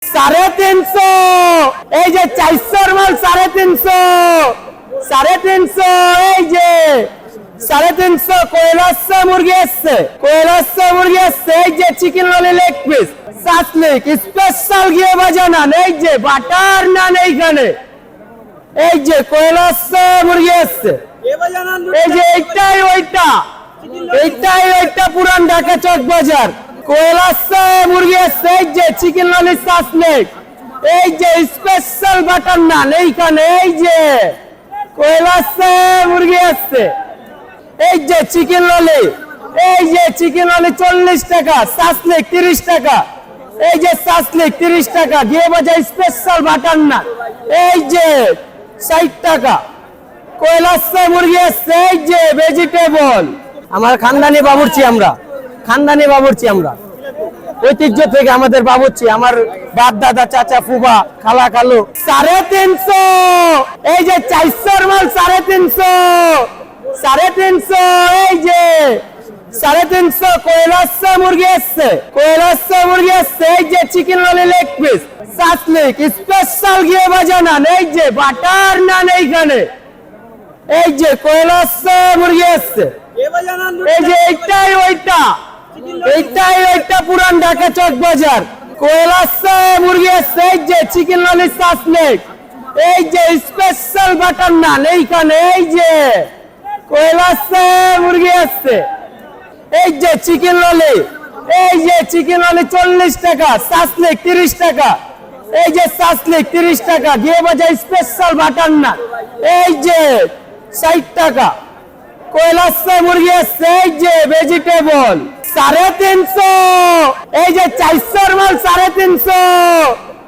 350 এই যে 400 মাল 350 350 এই যে 350 কোয়েলাসা মুরগি আছে এই যে চিকেন ললি লেগ পিস সাসলিক স্পেশাল গিয়ে বাজানা এই যে বাটার নান এইখানে এই যে কোয়েলাসা মুরগি আছে এই যে এইটাই ওইটা পুরান ঢাকা চক বাজার কোয়েলাসা মুরগি আছে এই যে চিকেন ললি সাসলিক এই যে স্পেশাল বাটার নান এইখানে এই যে কোয়েলাসা মুরগি আছে এই যে চিকেন ললি 40 টাকা সাসলিক 30 টাকা এই যে সাসলিক 30 টাকা দিয়ে বাজার স্পেশাল বাটার নান এই যে 60 টাকা কোয়েলাসা মুরগি আছে এই যে ভেজিটেবল আমার খানদানি বাবুর্চি আমরা ঐতিহ্য থেকে আমাদের বাবুর্চি আমার বাপ দাদা চাচা ফুবা খালা খালু 350 এই যে 400 মাল 350 এই যে 350 কোয়েলাসা মুরগি আছে এই যে চিকেন ললি লেগ পিস সাসলিক স্পেশাল গিয়ে বাজানা এই যে বাটার নান এইখানে এই যে কোয়েলাসা মুরগি আছে এই যে এইটাই ওইটা পুরান ঢাকা চক বাজার কোয়েলাসা মুরগি আছে এই যে চিকেন ললি সাসলিক এই যে স্পেশাল বাটার নান এইখানে এই যে কোয়েলাসা মুরগি আছে এই যে চিকেন ললি 40 টাকা সাসলিক 30 টাকা এই যে সাসলিক 30 টাকা দিয়ে বাজার স্পেশাল বাটার নান এই যে 60 টাকা কোয়েলাসা মুরগি আছে এই যে ভেজিটেবল 350 এই যে 400 মাল 350